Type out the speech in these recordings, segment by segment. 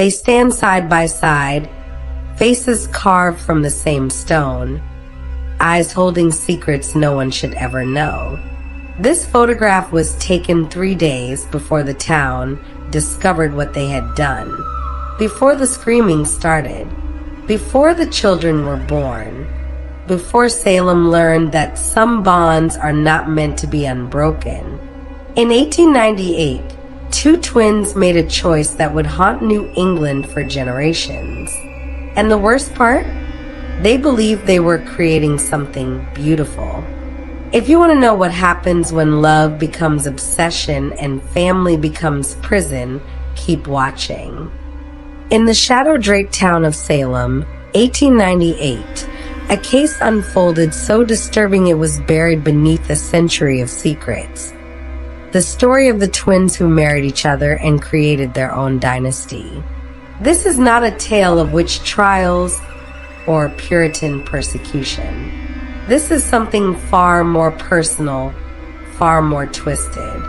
They stand side by side, faces carved from the same stone, eyes holding secrets no one should ever know. This photograph was taken 3 days before the town discovered what they had done, before the screaming started, before the children were born, before Salem learned that some bonds are not meant to be unbroken. In 1898, two twins made a choice that would haunt New England for generations. And the worst part? They believed they were creating something beautiful. If you want to know what happens when love becomes obsession and family becomes prison, keep watching. In the shadow-draped town of Salem, 1898, a case unfolded so disturbing it was buried beneath a century of secrets. The story of the twins who married each other and created their own dynasty. This is not a tale of witch trials or Puritan persecution. This is something far more personal, far more twisted.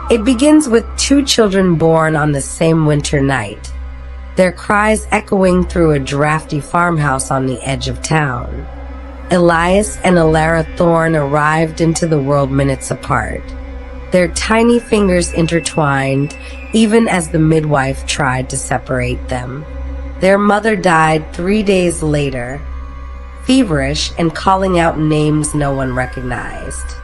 It begins with two children born on the same winter night, their cries echoing through a drafty farmhouse on the edge of town. Elias and Elara Thorne arrived into the world minutes apart, their tiny fingers intertwined, even as the midwife tried to separate them. Their mother died 3 days later, feverish and calling out names no one recognized.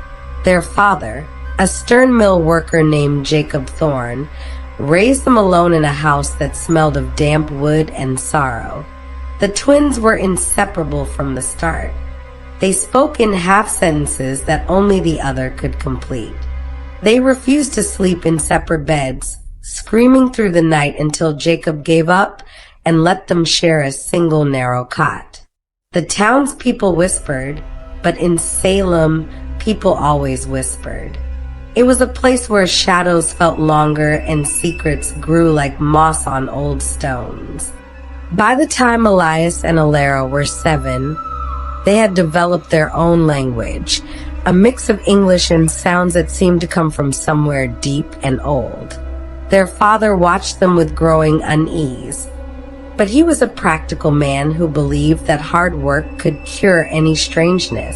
Their father, a stern mill worker named Jacob Thorne, raised them alone in a house that smelled of damp wood and sorrow. The twins were inseparable from the start. They spoke in half sentences that only the other could complete. They refused to sleep in separate beds, screaming through the night until Jacob gave up and let them share a single narrow cot. The townspeople whispered, but in Salem, people always whispered. It was a place where shadows felt longer and secrets grew like moss on old stones. By the time Elias and Elara were 7, they had developed their own language, a mix of English and sounds that seemed to come from somewhere deep and old. Their father watched them with growing unease, but he was a practical man who believed that hard work could cure any strangeness.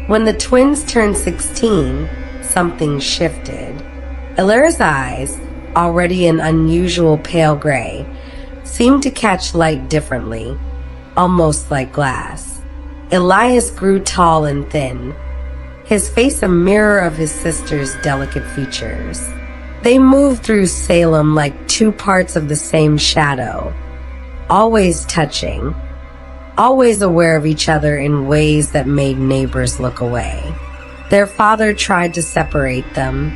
When the twins turned 16, something shifted. Elara's eyes, already an unusual pale gray, seemed to catch light differently, almost like glass. Elias grew tall and thin, his face a mirror of his sister's delicate features. They moved through Salem like two parts of the same shadow, always touching, always aware of each other in ways that made neighbors look away. Their father tried to separate them,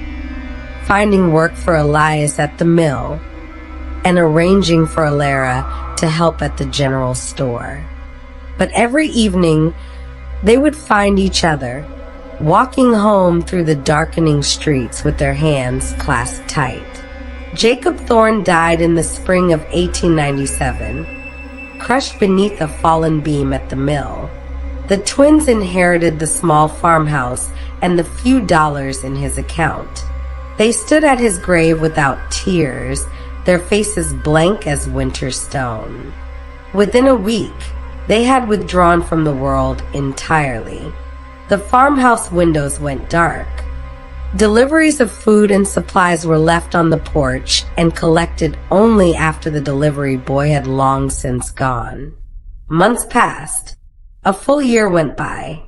finding work for Elias at the mill and arranging for Elara to help at the general store. But every evening, they would find each other, walking home through the darkening streets with their hands clasped tight. Jacob Thorne died in the spring of 1897, crushed beneath a fallen beam at the mill. The twins inherited the small farmhouse and the few dollars in his account. They stood at his grave without tears, their faces blank as winter stone. Within a week, they had withdrawn from the world entirely. The farmhouse windows went dark. Deliveries of food and supplies were left on the porch and collected only after the delivery boy had long since gone. Months passed. A full year went by.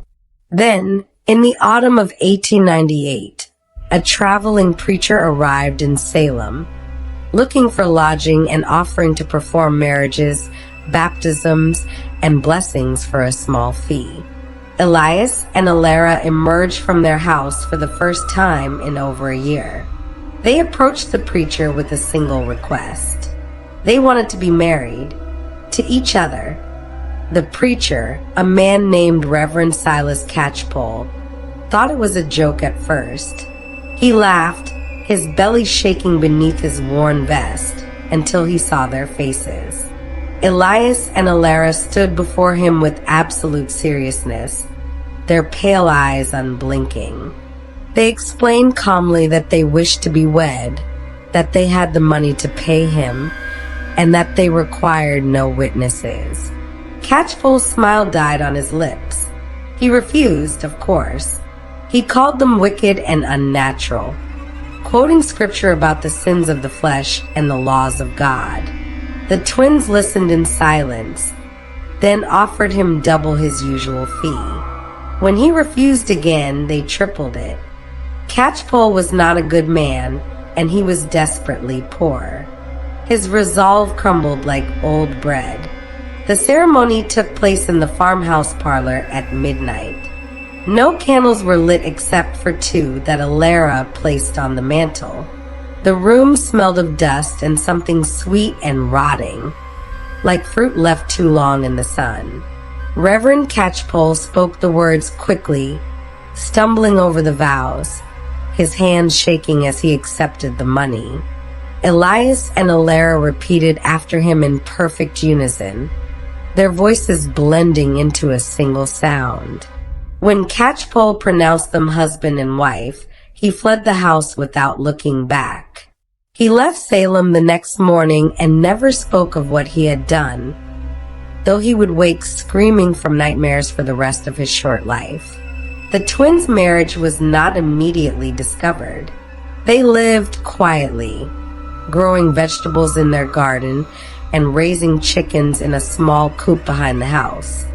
Then, in the autumn of 1898, a traveling preacher arrived in Salem, looking for lodging and offering to perform marriages, baptisms, and blessings for a small fee. Elias and Elara emerged from their house for the first time in over a year. They approached the preacher with a single request. They wanted to be married to each other. The preacher, a man named Reverend Silas Catchpole, thought it was a joke at first. He laughed, his belly shaking beneath his worn vest, until he saw their faces. Elias and Elara stood before him with absolute seriousness, their pale eyes unblinking. They explained calmly that they wished to be wed, that they had the money to pay him, and that they required no witnesses. Catchpole's smile died on his lips. He refused, of course. He called them wicked and unnatural, quoting scripture about the sins of the flesh and the laws of God. The twins listened in silence, then offered him double his usual fee. When he refused again, they tripled it. Catchpole was not a good man, and he was desperately poor. His resolve crumbled like old bread. The ceremony took place in the farmhouse parlor at midnight. No candles were lit except for two that Elara placed on the mantel. The room smelled of dust and something sweet and rotting, like fruit left too long in the sun. Reverend Catchpole spoke the words quickly, stumbling over the vows, his hands shaking as he accepted the money. Elias and Elara repeated after him in perfect unison, their voices blending into a single sound. When Catchpole pronounced them husband and wife, he fled the house without looking back. He left Salem the next morning and never spoke of what he had done, though he would wake screaming from nightmares for the rest of his short life. The twins' marriage was not immediately discovered. They lived quietly, growing vegetables in their garden and raising chickens in a small coop behind the house.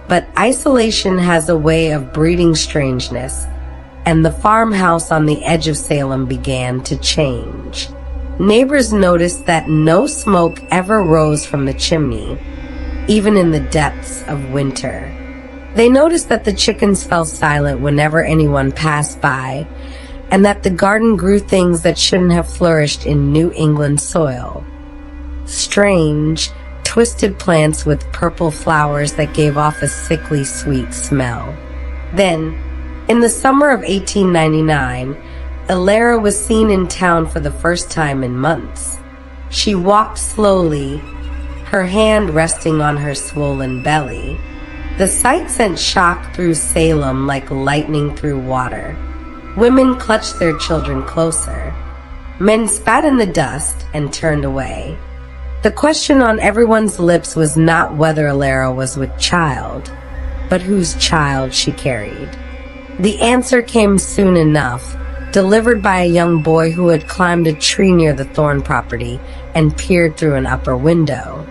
But isolation has a way of breeding strangeness, and the farmhouse on the edge of Salem began to change. Neighbors noticed that no smoke ever rose from the chimney, even in the depths of winter. They noticed that the chickens fell silent whenever anyone passed by, and that the garden grew things that shouldn't have flourished in New England soil. Strange, twisted plants with purple flowers that gave off a sickly sweet smell. Then, in the summer of 1899, Elara was seen in town for the first time in months. She walked slowly, her hand resting on her swollen belly. The sight sent shock through Salem like lightning through water. Women clutched their children closer. Men spat in the dust and turned away. The question on everyone's lips was not whether Elara was with child, but whose child she carried. The answer came soon enough, delivered by a young boy who had climbed a tree near the Thorne property and peered through an upper window.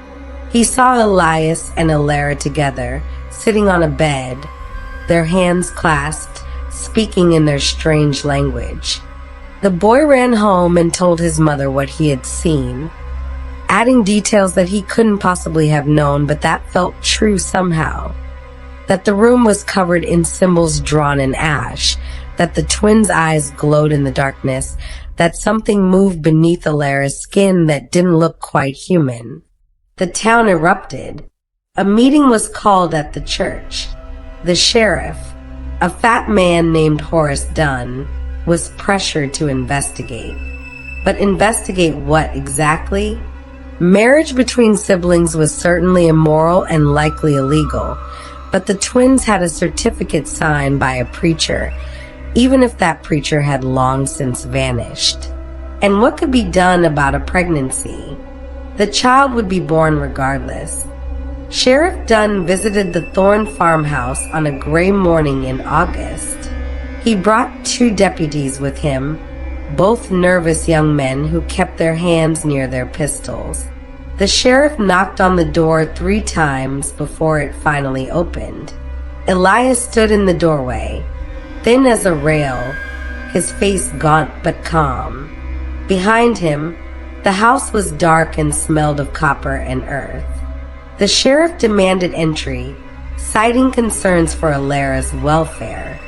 He saw Elias and Elara together, sitting on a bed, their hands clasped, speaking in their strange language. The boy ran home and told his mother what he had seen, adding details that he couldn't possibly have known, but that felt true somehow. That the room was covered in symbols drawn in ash, that the twins' eyes glowed in the darkness, that something moved beneath Elara's skin that didn't look quite human. The town erupted. A meeting was called at the church. The sheriff, a fat man named Horace Dunn, was pressured to investigate. But investigate what exactly? Marriage between siblings was certainly immoral and likely illegal, but the twins had a certificate signed by a preacher, even if that preacher had long since vanished. And what could be done about a pregnancy? The child would be born regardless. Sheriff Dunn visited the Thorne farmhouse on a gray morning in August. He brought 2 deputies with him, both nervous young men who kept their hands near their pistols. The sheriff knocked on the door 3 times before it finally opened. Elias stood in the doorway, thin as a rail, his face gaunt but calm. Behind him, the house was dark and smelled of copper and earth. The sheriff demanded entry, citing concerns for Elara's welfare.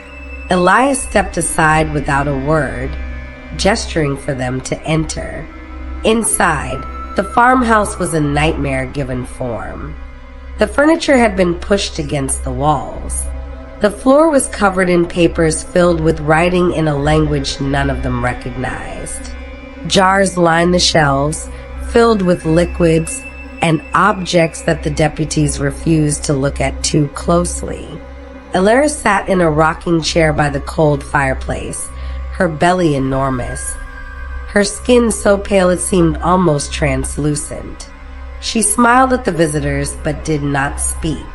Elias stepped aside without a word, gesturing for them to enter. Inside, the farmhouse was a nightmare given form. The furniture had been pushed against the walls. The floor was covered in papers filled with writing in a language none of them recognized. Jars lined the shelves, filled with liquids and objects that the deputies refused to look at too closely. Elara sat in a rocking chair by the cold fireplace, her belly enormous, her skin so pale it seemed almost translucent. She smiled at the visitors but did not speak.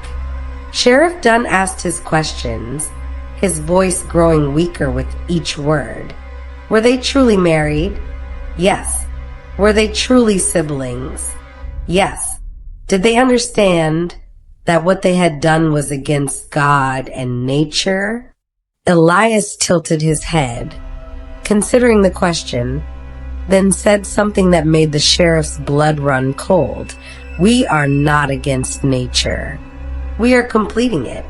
Sheriff Dunn asked his questions, his voice growing weaker with each word. Were they truly married? Yes. Were they truly siblings? Yes. Did they understand that what they had done was against God and nature? Elias tilted his head, considering the question, then said something that made the sheriff's blood run cold. We are not against nature. We are completing it.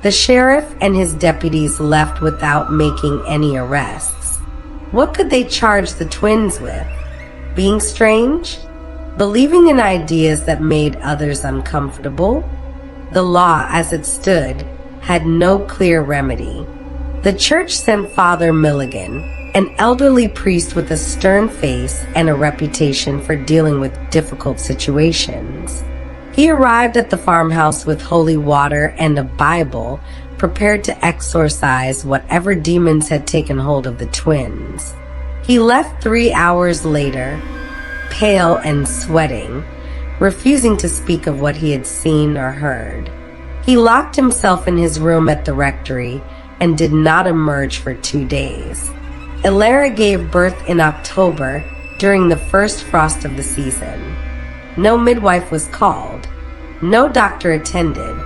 The sheriff and his deputies left without making any arrests. What could they charge the twins with? Being strange? Believing in ideas that made others uncomfortable? The law, as it stood, had no clear remedy. The church sent Father Milligan, an elderly priest with a stern face and a reputation for dealing with difficult situations. He arrived at the farmhouse with holy water and a Bible, prepared to exorcise whatever demons had taken hold of the twins. He left 3 hours later, pale and sweating, refusing to speak of what he had seen or heard. He locked himself in his room at the rectory and did not emerge for 2 days. Elara gave birth in October during the first frost of the season. No midwife was called. No doctor attended.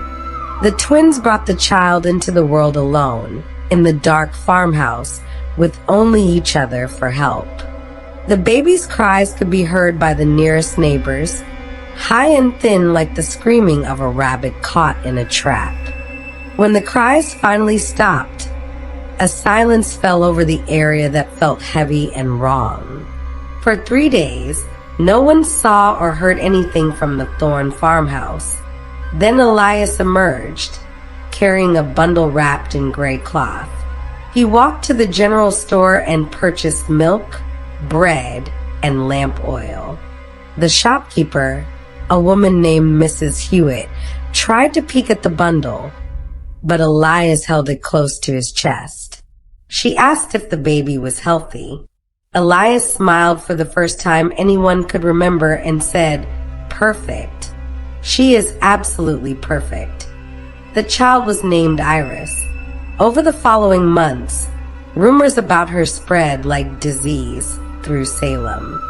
The twins brought the child into the world alone, in the dark farmhouse, with only each other for help. The baby's cries could be heard by the nearest neighbors, high and thin like the screaming of a rabbit caught in a trap. When the cries finally stopped, a silence fell over the area that felt heavy and wrong. For 3 days, no one saw or heard anything from the Thorne farmhouse. Then Elias emerged, carrying a bundle wrapped in gray cloth. He walked to the general store and purchased milk, bread, and lamp oil. The shopkeeper, a woman named Mrs. Hewitt, tried to peek at the bundle, but Elias held it close to his chest. She asked if the baby was healthy. Elias smiled for the first time anyone could remember and said, "Perfect. She is absolutely perfect." The child was named Iris. Over the following months, rumors about her spread like disease through Salem.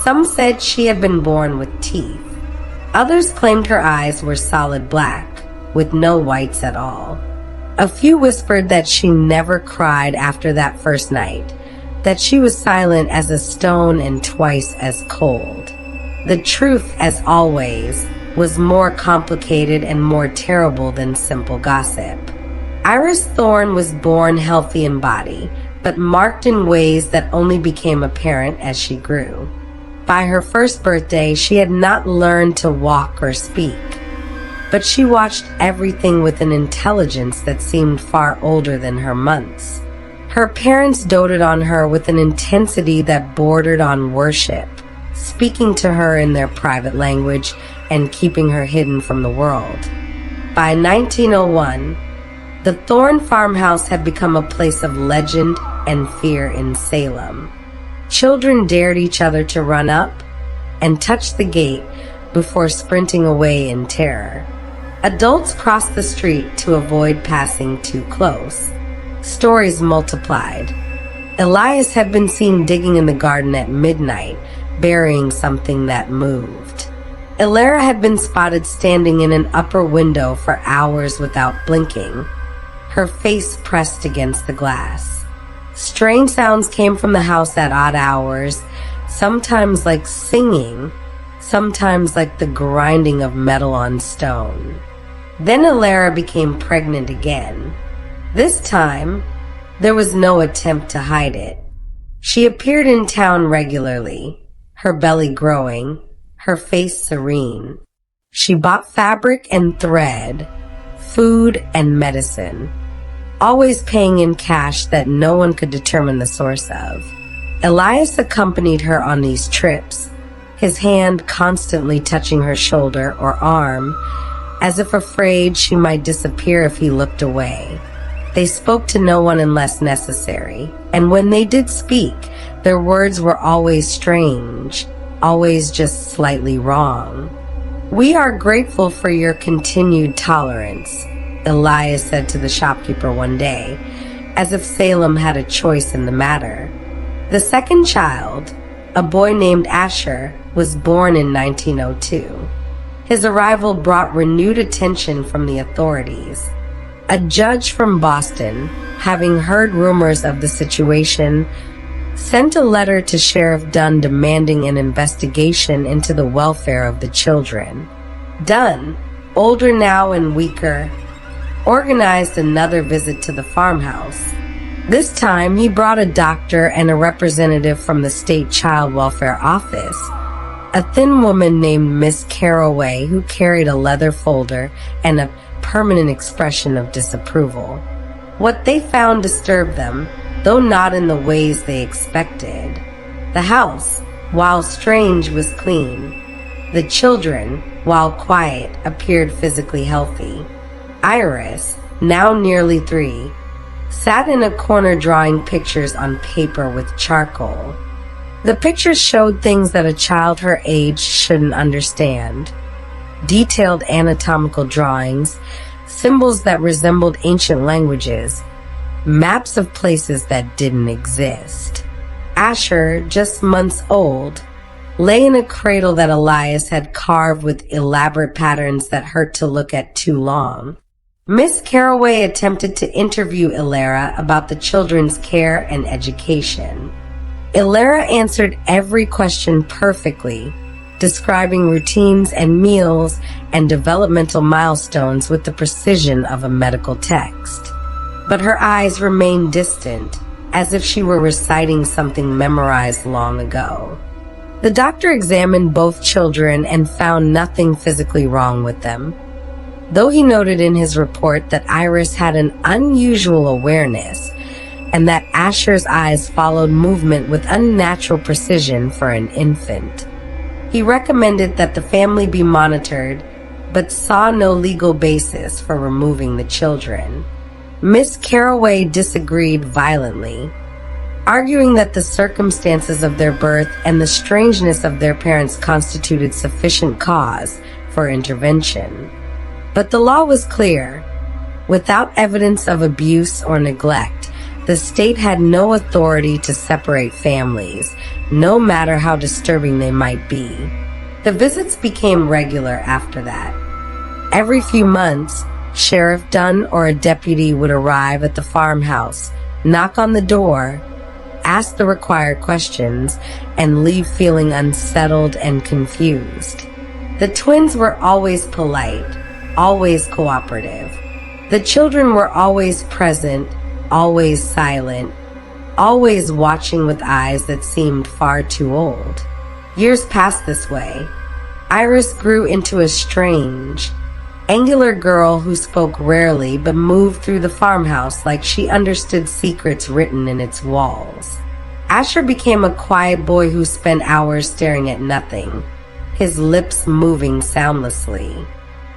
Some said she had been born with teeth. Others claimed her eyes were solid black, with no whites at all. A few whispered that she never cried after that first night, that she was silent as a stone and twice as cold. The truth, as always, was more complicated and more terrible than simple gossip. Iris Thorne was born healthy in body, but marked in ways that only became apparent as she grew. By her first birthday, she had not learned to walk or speak, but she watched everything with an intelligence that seemed far older than her months. Her parents doted on her with an intensity that bordered on worship, speaking to her in their private language and keeping her hidden from the world. By 1901, the Thorne farmhouse had become a place of legend and fear in Salem. Children dared each other to run up and touch the gate before sprinting away in terror. Adults crossed the street to avoid passing too close. Stories multiplied. Elias had been seen digging in the garden at midnight, burying something that moved. Elara had been spotted standing in an upper window for hours without blinking, her face pressed against the glass. Strange sounds came from the house at odd hours, sometimes like singing, sometimes like the grinding of metal on stone. Then Elara became pregnant again. This time, there was no attempt to hide it. She appeared in town regularly, her belly growing, her face serene. She bought fabric and thread, food and medicine, always paying in cash that no one could determine the source of. Elias accompanied her on these trips, his hand constantly touching her shoulder or arm, as if afraid she might disappear if he looked away. They spoke to no one unless necessary, and when they did speak, their words were always strange, always just slightly wrong. "We are grateful for your continued tolerance," Elias said to the shopkeeper one day, as if Salem had a choice in the matter. The second child, a boy named Asher, was born in 1902. His arrival brought renewed attention from the authorities. A judge from Boston, having heard rumors of the situation, sent a letter to Sheriff Dunn demanding an investigation into the welfare of the children. Dunn, older now and weaker, organized another visit to the farmhouse. This time, he brought a doctor and a representative from the state child welfare office, a thin woman named Miss Carroway who carried a leather folder and a permanent expression of disapproval. What they found disturbed them, though not in the ways they expected. The house, while strange, was clean. The children, while quiet, appeared physically healthy. Iris, now nearly 3, sat in a corner drawing pictures on paper with charcoal. The pictures showed things that a child her age shouldn't understand. Detailed anatomical drawings, symbols that resembled ancient languages, maps of places that didn't exist. Asher, just months old, lay in a cradle that Elias had carved with elaborate patterns that hurt to look at too long. Miss Carroway attempted to interview Elara about the children's care and education. Elara answered every question perfectly, describing routines and meals and developmental milestones with the precision of a medical text. But her eyes remained distant, as if she were reciting something memorized long ago. The doctor examined both children and found nothing physically wrong with them, though he noted in his report that Iris had an unusual awareness and that Asher's eyes followed movement with unnatural precision for an infant. He recommended that the family be monitored, but saw no legal basis for removing the children. Miss Carroway disagreed violently, arguing that the circumstances of their birth and the strangeness of their parents constituted sufficient cause for intervention. But the law was clear. Without evidence of abuse or neglect, the state had no authority to separate families, no matter how disturbing they might be. The visits became regular after that. Every few months, Sheriff Dunn or a deputy would arrive at the farmhouse, knock on the door, ask the required questions, and leave feeling unsettled and confused. The twins were always polite, always cooperative. The children were always present, always silent, always watching with eyes that seemed far too old. Years passed this way. Iris grew into a strange, angular girl who spoke rarely but moved through the farmhouse like she understood secrets written in its walls. Asher became a quiet boy who spent hours staring at nothing, his lips moving soundlessly.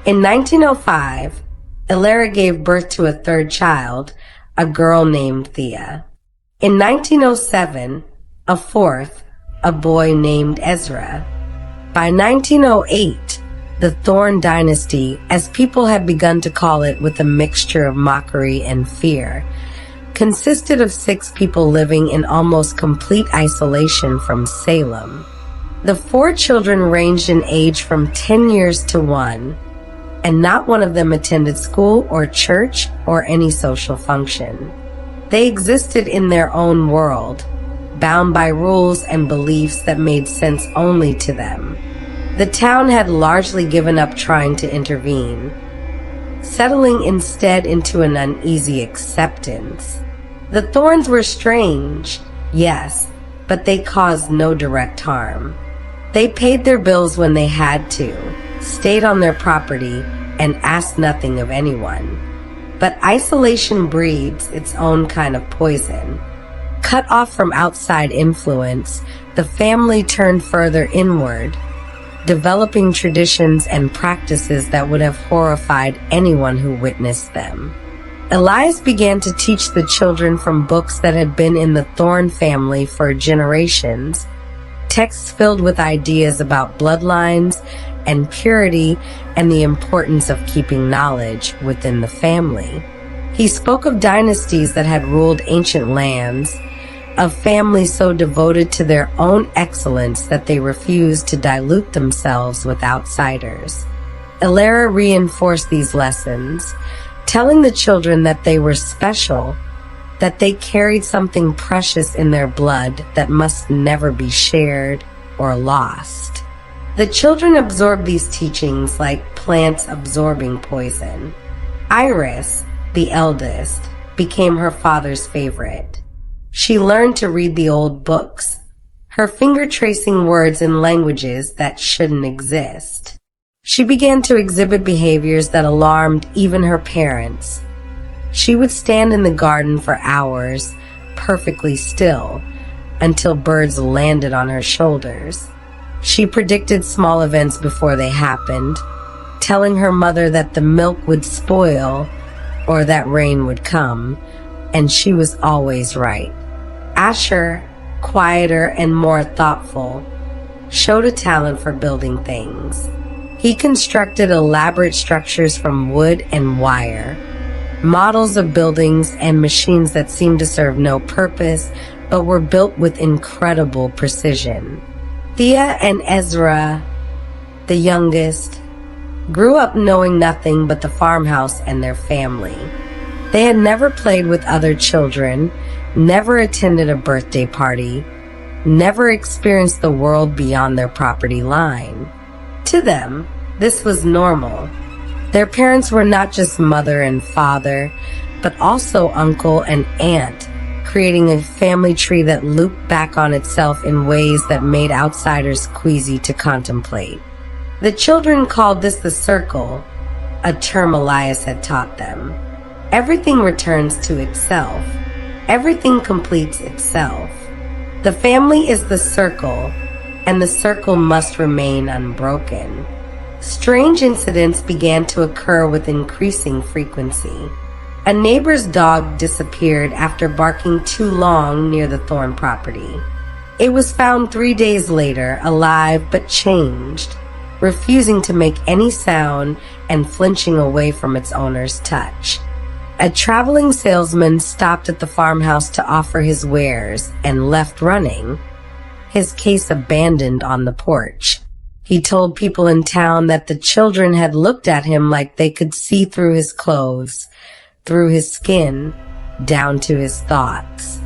In 1905, Elara gave birth to a third child, a girl named Thea. In 1907, a fourth, a boy named Ezra. By 1908, the Thorne Dynasty, as people had begun to call it with a mixture of mockery and fear, consisted of 6 people living in almost complete isolation from Salem. The 4 children ranged in age from 10 years to 1, and not one of them attended school or church or any social function. They existed in their own world, bound by rules and beliefs that made sense only to them. The town had largely given up trying to intervene, settling instead into an uneasy acceptance. The Thornes were strange, yes, but they caused no direct harm. They paid their bills when they had to, stayed on their property, and asked nothing of anyone. But isolation breeds its own kind of poison. Cut off from outside influence, the family turned further inward, developing traditions and practices that would have horrified anyone who witnessed them. Elias began to teach the children from books that had been in the Thorne family for generations, texts filled with ideas about bloodlines and purity and the importance of keeping knowledge within the family. He spoke of dynasties that had ruled ancient lands, of families so devoted to their own excellence that they refused to dilute themselves with outsiders. Elara reinforced these lessons, telling the children that they were special, that they carried something precious in their blood that must never be shared or lost. The children absorbed these teachings like plants absorbing poison. Iris, the eldest, became her father's favorite. She learned to read the old books, her finger tracing words in languages that shouldn't exist. She began to exhibit behaviors that alarmed even her parents. She would stand in the garden for hours, perfectly still, until birds landed on her shoulders. She predicted small events before they happened, telling her mother that the milk would spoil or that rain would come, and she was always right. Asher, quieter and more thoughtful, showed a talent for building things. He constructed elaborate structures from wood and wire, models of buildings and machines that seemed to serve no purpose, but were built with incredible precision. Thea and Ezra, the youngest, grew up knowing nothing but the farmhouse and their family. They had never played with other children, never attended a birthday party, never experienced the world beyond their property line. To them, this was normal. Their parents were not just mother and father, but also uncle and aunt, creating a family tree that looped back on itself in ways that made outsiders queasy to contemplate. The children called this the circle, a term Elias had taught them. Everything returns to itself. Everything completes itself. The family is the circle, and the circle must remain unbroken. Strange incidents began to occur with increasing frequency. A neighbor's dog disappeared after barking too long near the Thorne property. It was found 3 days later, alive but changed, refusing to make any sound and flinching away from its owner's touch. A traveling salesman stopped at the farmhouse to offer his wares and left running, his case abandoned on the porch. He told people in town that the children had looked at him like they could see through his clothes, through his skin, down to his thoughts.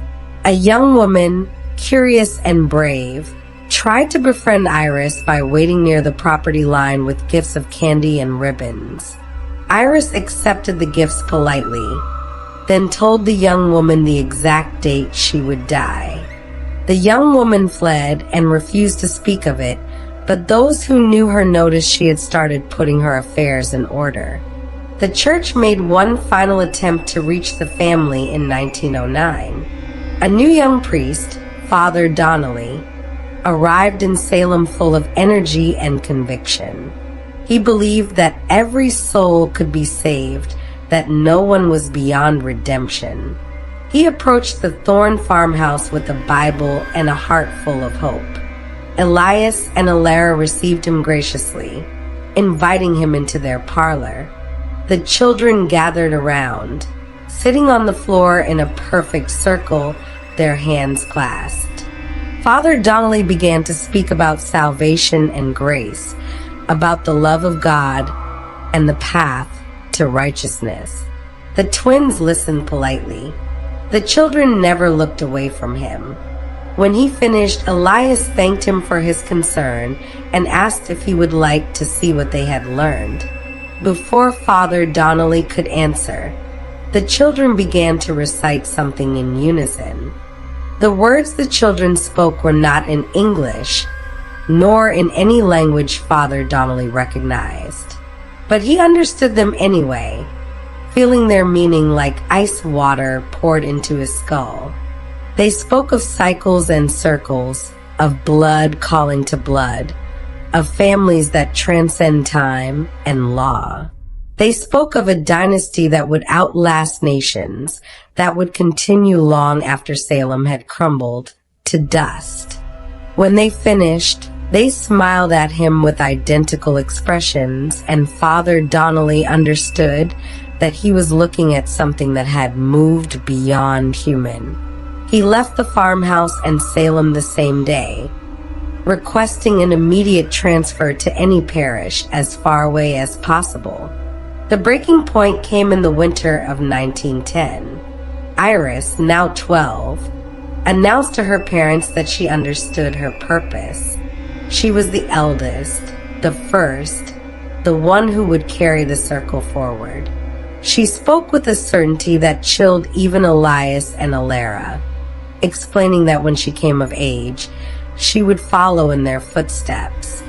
A young woman, curious and brave, tried to befriend Iris by waiting near the property line with gifts of candy and ribbons. Iris accepted the gifts politely, then told the young woman the exact date she would die. The young woman fled and refused to speak of it, but those who knew her noticed she had started putting her affairs in order. The church made one final attempt to reach the family in 1909. A new young priest, Father Donnelly, arrived in Salem full of energy and conviction. He believed that every soul could be saved, that no one was beyond redemption. He approached the Thorne farmhouse with a Bible and a heart full of hope. Elias and Elara received him graciously, inviting him into their parlor. The children gathered around, sitting on the floor in a perfect circle, their hands clasped. Father Donnelly began to speak about salvation and grace, about the love of God and the path to righteousness. The twins listened politely. The children never looked away from him. When he finished, Elias thanked him for his concern and asked if he would like to see what they had learned. Before Father Donnelly could answer, the children began to recite something in unison. The words the children spoke were not in English, nor in any language Father Donnelly recognized. But he understood them anyway, feeling their meaning like ice water poured into his skull. They spoke of cycles and circles, of blood calling to blood, of families that transcend time and law. They spoke of a dynasty that would outlast nations, that would continue long after Salem had crumbled to dust. When they finished, They smiled at him with identical expressions, and Father Donnelly understood that he was looking at something that had moved beyond human. He left the farmhouse and Salem the same day, requesting an immediate transfer to any parish as far away as possible. The breaking point came in the winter of 1910. Iris, now 12, announced to her parents that she understood her purpose. She was the eldest, the first, the one who would carry the circle forward. She spoke with a certainty that chilled even Elias and Elara, explaining that when she came of age, she would follow in their footsteps.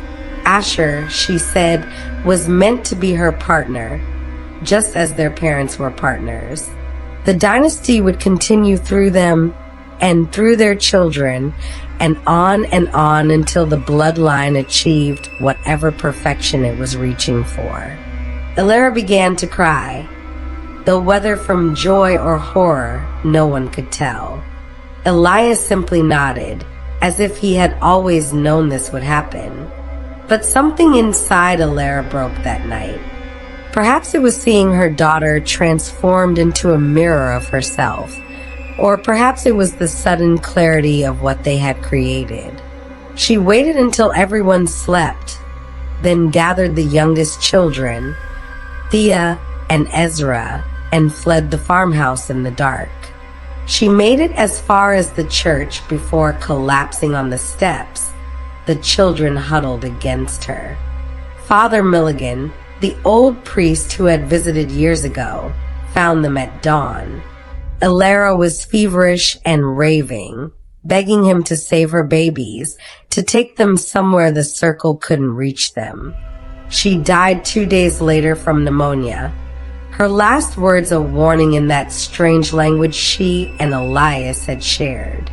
Asher, she said, was meant to be her partner, just as their parents were partners. The dynasty would continue through them and through their children, and on until the bloodline achieved whatever perfection it was reaching for. Elara began to cry, though whether from joy or horror, no one could tell. Elias simply nodded, as if he had always known this would happen. But something inside Elara broke that night. Perhaps it was seeing her daughter transformed into a mirror of herself, or perhaps it was the sudden clarity of what they had created. She waited until everyone slept, then gathered the youngest children, Thea and Ezra, and fled the farmhouse in the dark. She made it as far as the church before collapsing on the steps. The children huddled against her. Father Milligan, the old priest who had visited years ago, found them at dawn. Elara was feverish and raving, begging him to save her babies, to take them somewhere the circle couldn't reach them. She died 2 days later from pneumonia. Her last words a warning in that strange language she and Elias had shared.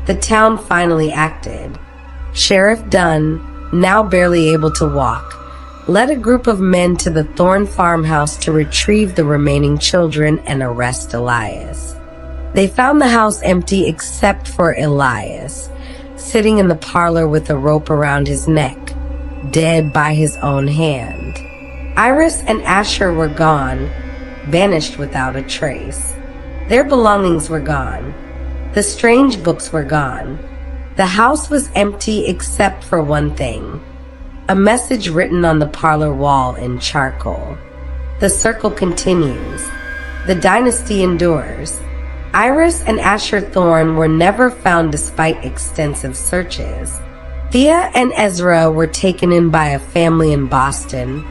The town finally acted. Sheriff Dunn, now barely able to walk, led a group of men to the Thorne farmhouse to retrieve the remaining children and arrest Elias. They found the house empty except for Elias, sitting in the parlor with a rope around his neck, dead by his own hand. Iris and Asher were gone, vanished without a trace. Their belongings were gone. The strange books were gone. The house was empty except for one thing: a message written on the parlor wall in charcoal. The circle continues. The dynasty endures. Iris and Asher Thorne were never found despite extensive searches. Thea and Ezra were taken in by a family in Boston,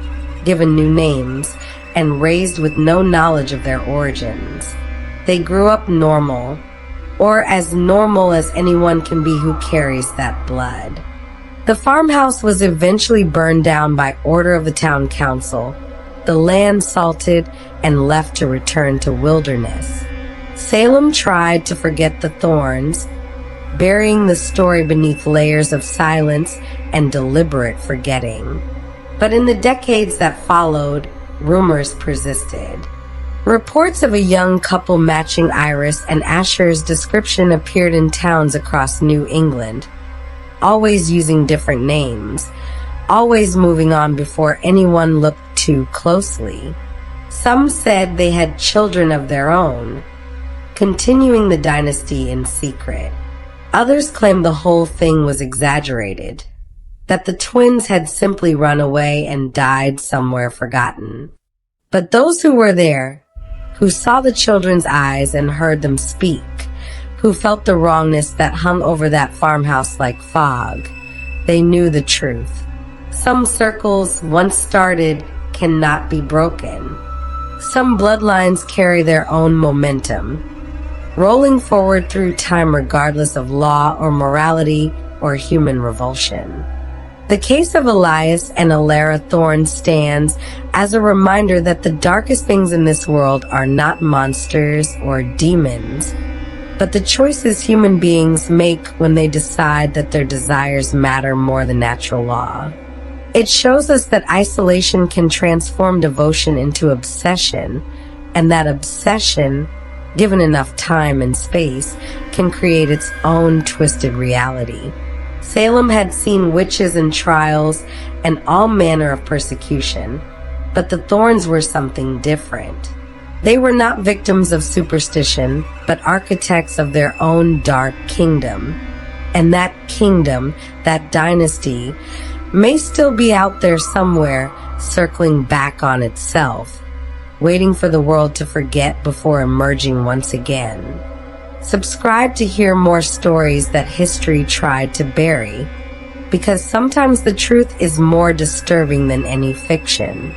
given new names, and raised with no knowledge of their origins. They grew up normal, or as normal as anyone can be who carries that blood. The farmhouse was eventually burned down by order of the town council, the land salted and left to return to wilderness. Salem tried to forget the Thornes, burying the story beneath layers of silence and deliberate forgetting. But in the decades that followed, rumors persisted. Reports of a young couple matching Iris and Asher's description appeared in towns across New England, always using different names, always moving on before anyone looked too closely. Some said they had children of their own, continuing the dynasty in secret. Others claimed the whole thing was exaggerated, that the twins had simply run away and died somewhere forgotten. But those who were there, who saw the children's eyes and heard them speak, who felt the wrongness that hung over that farmhouse like fog, they knew the truth. Some circles, once started, cannot be broken. Some bloodlines carry their own momentum, rolling forward through time regardless of law or morality or human revulsion. The case of Elias and Elara Thorne stands as a reminder that the darkest things in this world are not monsters or demons, but the choices human beings make when they decide that their desires matter more than natural law. It shows us that isolation can transform devotion into obsession, and that obsession, given enough time and space, can create its own twisted reality. Salem had seen witches and trials and all manner of persecution, but the Thornes were something different. They were not victims of superstition, but architects of their own dark kingdom. And that kingdom, that dynasty, may still be out there somewhere, circling back on itself, waiting for the world to forget before emerging once again. Subscribe to hear more stories that history tried to bury, because sometimes the truth is more disturbing than any fiction.